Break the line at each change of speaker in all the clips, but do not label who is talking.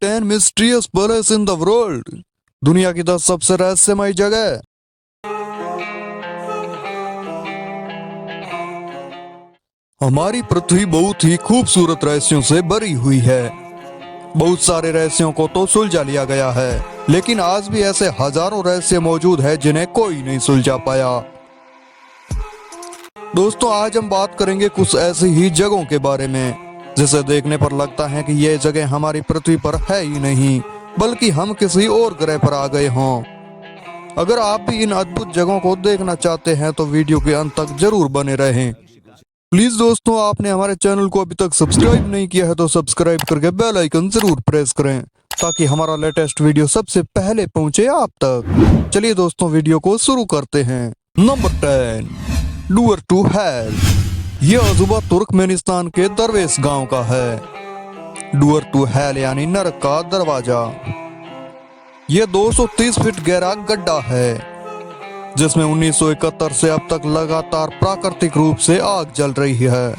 10 mysterious place in the world. दुनिया की 10 सबसे रहस्यमय जगह। हमारी पृथ्वी बहुत ही खूबसूरत रहस्यों से भरी हुई है। बहुत सारे रहस्यों को तो सुलझा लिया गया है, लेकिन आज भी ऐसे हजारों रहस्य मौजूद है जिन्हें कोई नहीं सुलझा पाया। दोस्तों, आज हम बात करेंगे कुछ ऐसी ही जगहों के बारे में जिसे देखने पर लगता है कि ये जगह हमारी पृथ्वी पर है ही नहीं, बल्कि हम किसी और ग्रह पर आ गए हों। अगर आप भी इन अद्भुत जगहों को देखना चाहते हैं तो वीडियो के अंत तक जरूर बने रहें। प्लीज दोस्तों, आपने हमारे चैनल को अभी तक सब्सक्राइब नहीं किया है तो सब्सक्राइब करके बेल आइकन जरूर प्रेस करें ताकि हमारा लेटेस्ट वीडियो सबसे पहले पहुंचे आप तक। चलिए दोस्तों, वीडियो को शुरू करते हैं। Number 10, door to hell. यह अजूबा तुर्कमेनिस्तान के दरवेश गांव का है। डोर टू हेल यानी नरक का दरवाजा। यह 230 फीट गहरा गड्ढा है जिसमें 1971 से अब तक लगातार प्राकृतिक रूप से आग जल रही है।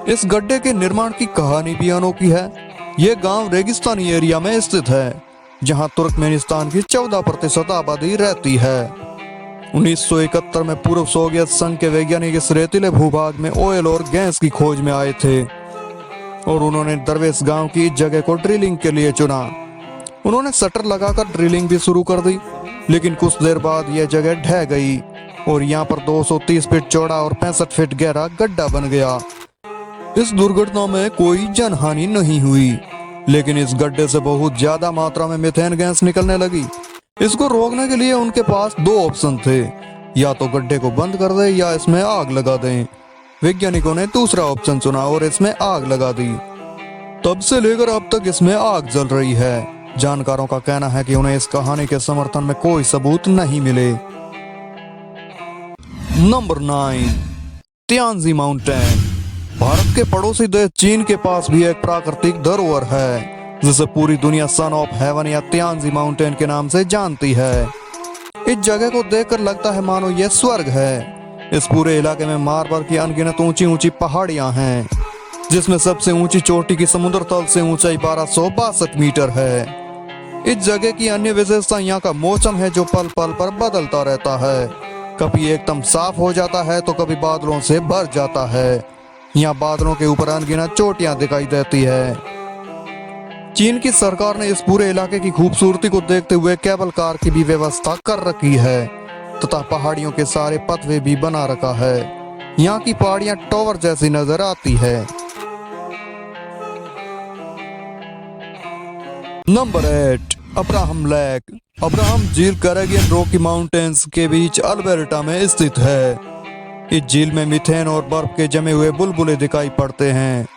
इस गड्ढे के निर्माण की कहानी भी अनोखी है। यह गांव रेगिस्तानी एरिया में स्थित है जहां तुर्कमेनिस्तान की 14% आबादी रहती है। 1971 में पूर्व सोवियत संघ के वैज्ञानिक इस रेतीले भूभाग में ऑयल और गैस की खोज में आए थे और उन्होंने दरवेश गांव की जगह को ड्रिलिंग के लिए चुना। उन्होंने शटर लगाकर ड्रिलिंग भी शुरू कर दी, लेकिन कुछ देर बाद यह जगह ढह गई और यहाँ पर 230 फीट चौड़ा और 65 फीट गहरा गड्ढा बन गया। इस दुर्घटना में कोई जनहानि नहीं हुई, लेकिन इस गड्ढे से बहुत ज्यादा मात्रा में मीथेन गैस निकलने लगी। इसको रोकने के लिए उनके पास 2 ऑप्शन थे, या तो गड्ढे को बंद कर दें या इसमें आग लगा दें। वैज्ञानिकों ने दूसरा ऑप्शन चुना और इसमें आग लगा दी। तब से लेकर अब तक इसमें आग जल रही है। जानकारों का कहना है कि उन्हें इस कहानी के समर्थन में कोई सबूत नहीं मिले। Number 9, तियानजी mountain. भारत के पड़ोसी देश चीन के पास भी एक प्राकृतिक धरोहर है जिसे पूरी दुनिया सन ऑफ हेवन या तियानजी माउंटेन के नाम से जानती है। इस जगह को देखकर लगता है मानो यह स्वर्ग है। इस पूरे इलाके में मार्बल की अनगिनत ऊंची ऊंची पहाड़ियां हैं, जिसमें सबसे ऊंची चोटी की समुद्र तल से ऊंचाई 1262 मीटर है। इस जगह की अन्य विशेषता यहाँ का मौसम है जो पल पल पर बदलता रहता है। कभी एकदम साफ हो जाता है तो कभी बादलों से भर जाता है। यहाँ बादलों के ऊपर अनगिनत चोटियां दिखाई देती है। चीन की सरकार ने इस पूरे इलाके की खूबसूरती को देखते हुए केबल कार की भी व्यवस्था कर रखी है तथा पहाड़ियों के सारे पथवे भी बना रखा है। यहाँ की पहाड़ियां टॉवर जैसी नजर आती है। Number 8, Abraham lake. अब्राहम झील कैरेबियन रॉकी माउंटेन्स के बीच अल्बर्टा में स्थित है। इस झील में मीथेन और बर्फ के जमे हुए बुलबुले दिखाई पड़ते हैं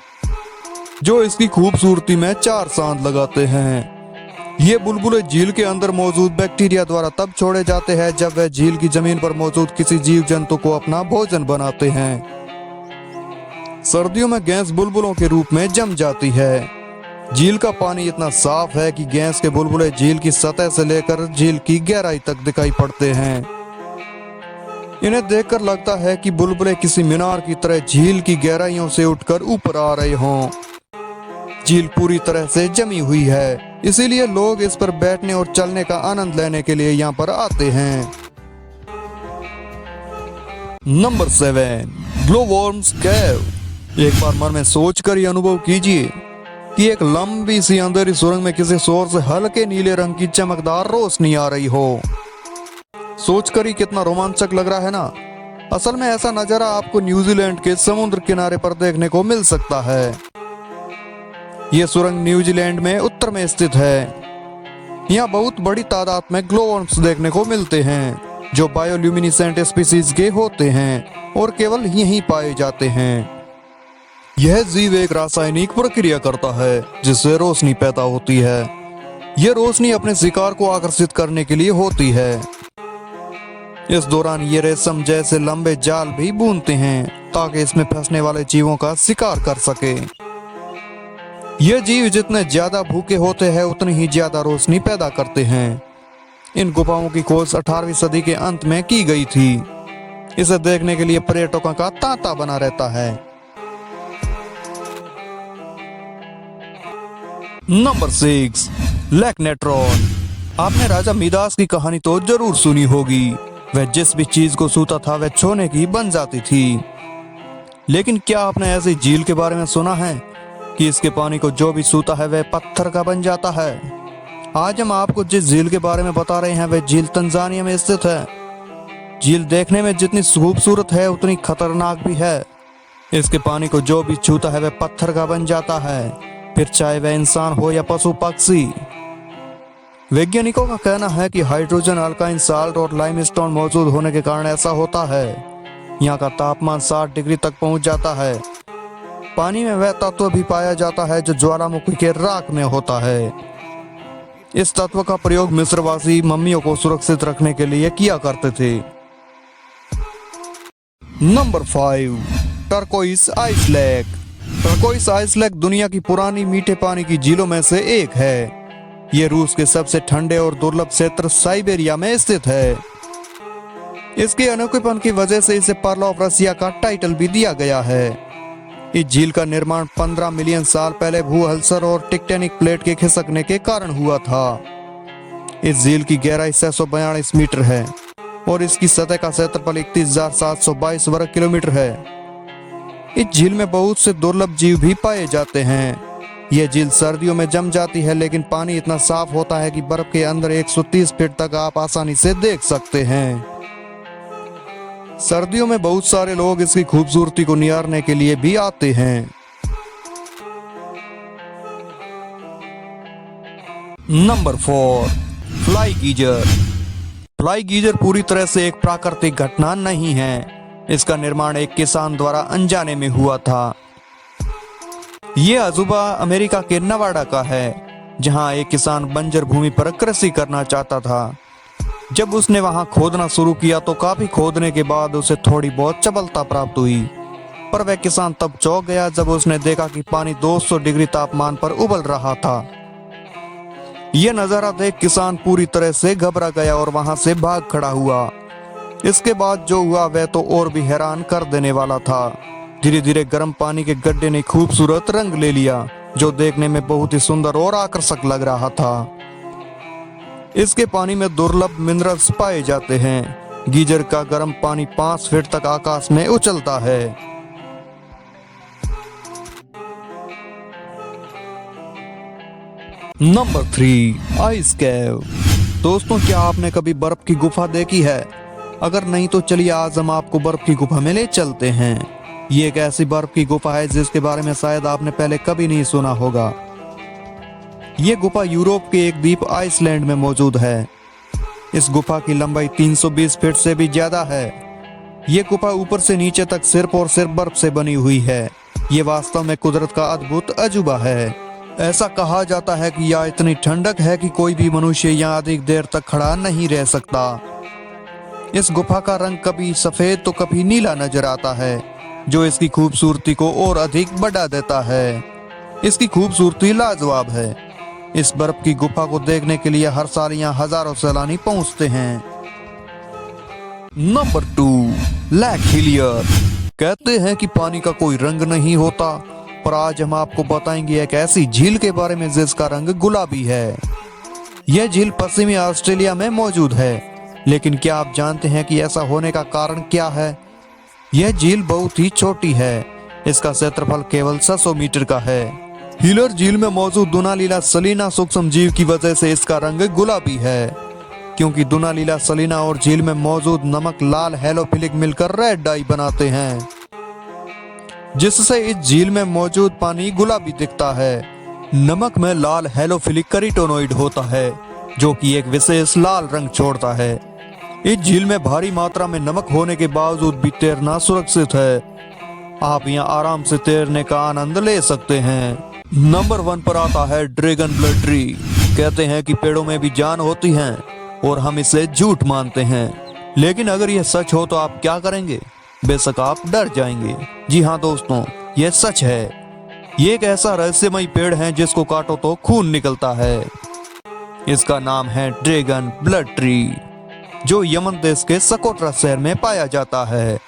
जो इसकी खूबसूरती में 4 चांद लगाते हैं। ये बुलबुले झील के अंदर मौजूद बैक्टीरिया द्वारा तब छोड़े जाते हैं जब वह झील की जमीन पर मौजूद किसी जीव जंतु को अपना भोजन बनाते हैं। सर्दियों में गैस बुलबुलों के रूप में जम जाती है। झील का पानी इतना साफ है कि गैस के बुलबुले झील की सतह से लेकर झील की गहराई तक दिखाई पड़ते हैं। इन्हें देखकर लगता है कि बुलबुले किसी मीनार की तरह झील की गहराइयों से उठकर ऊपर आ रहे हों। झील पूरी तरह से जमी हुई है, इसीलिए लोग इस पर बैठने और चलने का आनंद लेने के लिए यहाँ पर आते हैं। नंबर 7, ग्लोवर्म्स केव। एक बार मन में सोचकर यह अनुभव कीजिए कि एक लंबी सी अंधेरी सुरंग में किसी शोर से हल्के नीले रंग की चमकदार रोशनी आ रही हो। सोचकर ही कितना रोमांचक लग रहा है ना। असल में ऐसा नजारा आपको न्यूजीलैंड के समुद्र किनारे पर देखने को मिल सकता है। यह सुरंग न्यूजीलैंड में उत्तर में स्थित है। यहाँ बहुत बड़ी तादाद में ग्लोवर्म्स देखने को मिलते हैं जो बायोल्यूमिनेसेंट स्पीसीज के होते हैं और केवल यहीं पाए जाते हैं। यह जीव एक रासायनिक प्रक्रिया करता है जिससे रोशनी पैदा होती है। यह रोशनी अपने शिकार को आकर्षित करने के लिए होती है। इस दौरान ये रेशम जैसे लंबे जाल भी बुनते हैं ताकि इसमें फंसने वाले जीवों का शिकार कर सके। ये जीव जितने ज्यादा भूखे होते हैं उतनी ही ज्यादा रोशनी पैदा करते हैं। इन गुफाओं की खोज 18वीं सदी के अंत में की गई थी। इसे देखने के लिए पर्यटकों का तांता बना रहता है। Number 6, lake Natron. आपने राजा मिदास की कहानी तो जरूर सुनी होगी। वह जिस भी चीज को छूता था वह सोने की बन जाती थी। लेकिन क्या आपने ऐसी झील के बारे में सुना है कि इसके पानी को जो भी छूता है वह पत्थर का बन जाता है? आज हम आपको जिस झील के बारे में बता रहे हैं वह झील तंजानिया में स्थित है। झील देखने में जितनी खूबसूरत है उतनी खतरनाक भी है। इसके पानी को जो भी छूता है वह पत्थर का बन जाता है, फिर चाहे वह इंसान हो या पशु पक्षी। वैज्ञानिकों का कहना है कि हाइड्रोजन अल्काइन साल्ट और लाइमस्टोन मौजूद होने के कारण ऐसा होता है। यहाँ का तापमान 60 डिग्री तक पहुंच जाता है। पानी में वह तत्व भी पाया जाता है जो ज्वालामुखी के राख में होता है। इस तत्व का प्रयोग मिस्रवासी मम्मियों को सुरक्षित रखने के लिए किया करते थे। Number 5, turquoise ice lake. Turquoise ice lake दुनिया की पुरानी मीठे पानी की झीलों में से एक है। ये रूस के सबसे ठंडे और दुर्लभ क्षेत्र साइबेरिया में स्थित है। इसके अनोखेपन की वजह से इसे पर्ल ऑफ रसिया का टाइटल भी दिया गया है। इस झील का निर्माण 15 मिलियन साल पहले भूहलचल और टेक्टोनिक प्लेट के खिसकने के कारण हुआ था। इस झील की गहराई 642 मीटर है और इसकी सतह का क्षेत्रफल 31,722 वर्ग किलोमीटर है। इस झील में बहुत से दुर्लभ जीव भी पाए जाते हैं। यह झील सर्दियों में जम जाती है, लेकिन पानी इतना साफ होता है कि बर्फ के अंदर 130 फीट तक आप आसानी से देख सकते हैं। सर्दियों में बहुत सारे लोग इसकी खूबसूरती को निहारने के लिए भी आते हैं। Number 4, fly geyser. Fly geyser पूरी तरह से एक प्राकृतिक घटना नहीं है। इसका निर्माण एक किसान द्वारा अनजाने में हुआ था। ये अजूबा अमेरिका के नवाडा का है, जहां एक किसान बंजर भूमि पर कृषि करना चाहता था। जब उसने वहां खोदना शुरू किया तो काफी खोदने के बाद उसे थोड़ी बहुत सफलता प्राप्त हुई, पर वह किसान तब चौंक गया जब उसने देखा कि पानी 200 डिग्री तापमान पर उबल रहा था। यह नजारा देख किसान पूरी तरह से घबरा गया और वहां से भाग खड़ा हुआ। इसके बाद जो हुआ वह तो और भी हैरान कर देने वाला था। धीरे धीरे गर्म पानी के गड्ढे ने खूबसूरत रंग ले लिया, जो देखने में बहुत ही सुंदर और आकर्षक लग रहा था। इसके पानी में दुर्लभ मिनरल्स पाए जाते हैं। गीजर का गर्म पानी 5 फीट तक आकाश में उछलता है। नंबर 3, आइस केव। दोस्तों, क्या आपने कभी बर्फ की गुफा देखी है? अगर नहीं तो चलिए आज हम आपको बर्फ की गुफा में ले चलते हैं। ये एक ऐसी बर्फ की गुफा है जिसके बारे में शायद आपने पहले कभी नहीं सुना होगा। ये गुफा यूरोप के एक द्वीप आइसलैंड में मौजूद है। इस गुफा की लंबाई 320 फीट से भी ज्यादा है। ये गुफा ऊपर से नीचे तक सिर्फ और सिर्फ बर्फ से बनी हुई है। ये वास्तव में कुदरत का अद्भुत अजूबा है। ऐसा कहा जाता है कि यह इतनी ठंडक है कि कोई भी मनुष्य यहाँ अधिक देर तक खड़ा नहीं रह सकता। इस गुफा का रंग कभी सफेद तो कभी नीला नजर आता है, जो इसकी खूबसूरती को और अधिक बढ़ा देता है। इसकी खूबसूरती लाजवाब है। इस बर्फ की गुफा को देखने के लिए हर साल यहाँ हजारों सैलानी पहुंचते हैं। Number 2, lake Hillier. कहते हैं कि पानी का कोई रंग नहीं होता, पर आज हम आपको बताएंगे एक ऐसी झील के बारे में जिसका रंग गुलाबी है। यह झील पश्चिमी ऑस्ट्रेलिया में मौजूद है, लेकिन क्या आप जानते हैं कि ऐसा होने का कारण क्या है? यह झील बहुत ही छोटी है। इसका क्षेत्रफल केवल 600 मीटर का है। हिलर झील में मौजूद दुनालीला सलीना सूक्ष्म जीव की वजह से इसका रंग गुलाबी है, क्योंकि दुनालीला सलीना और झील में मौजूद नमक लाल हेलोफिलिक मिलकर रेड डाई बनाते हैं, जिससे इस झील में मौजूद पानी गुलाबी दिखता है। नमक में लाल हेलोफिलिक कैरोटीनॉइड होता है, जो कि एक विशेष लाल रंग छोड़ता है। इस झील में भारी मात्रा में नमक होने के बावजूद भी तैरना सुरक्षित है। आप यहाँ आराम से तैरने का आनंद ले सकते हैं। नंबर 1 पर आता है ड्रैगन ब्लड ट्री। कहते हैं कि पेड़ों में भी जान होती है और हम इसे झूठ मानते हैं, लेकिन अगर यह सच हो तो आप क्या करेंगे? बेशक आप डर जाएंगे। जी हाँ दोस्तों, यह सच है। ये एक ऐसा रहस्यमय पेड़ है जिसको काटो तो खून निकलता है। इसका नाम है ड्रैगन ब्लड ट्री, जो यमन देश के सकोट्रा शहर में पाया जाता है।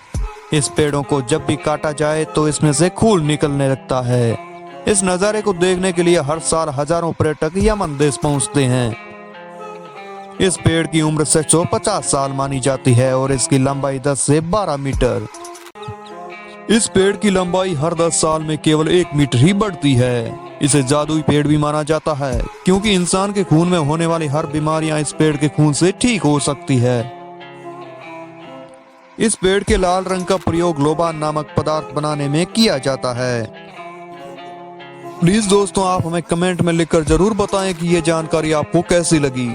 इस पेड़ों को जब भी काटा जाए तो इसमें से खून निकलने लगता है। इस नज़ारे को देखने के लिए हर साल हजारों पर्यटक यमन देश पहुंचते हैं। इस पेड़ की उम्र 650 साल मानी जाती है और इसकी लंबाई 10 से 12 मीटर। इस पेड़ की लंबाई हर 10 साल में केवल 1 मीटर ही बढ़ती है। इसे जादुई पेड़ भी माना जाता है क्योंकि इंसान के खून में होने वाली हर बीमारियां इस पेड़ के खून से ठीक हो सकती है। इस पेड़ के लाल रंग का प्रयोग लोबान नामक पदार्थ बनाने में किया जाता है। प्लीज दोस्तों, आप हमें कमेंट में लिखकर जरूर बताएं कि ये जानकारी आपको कैसी लगी।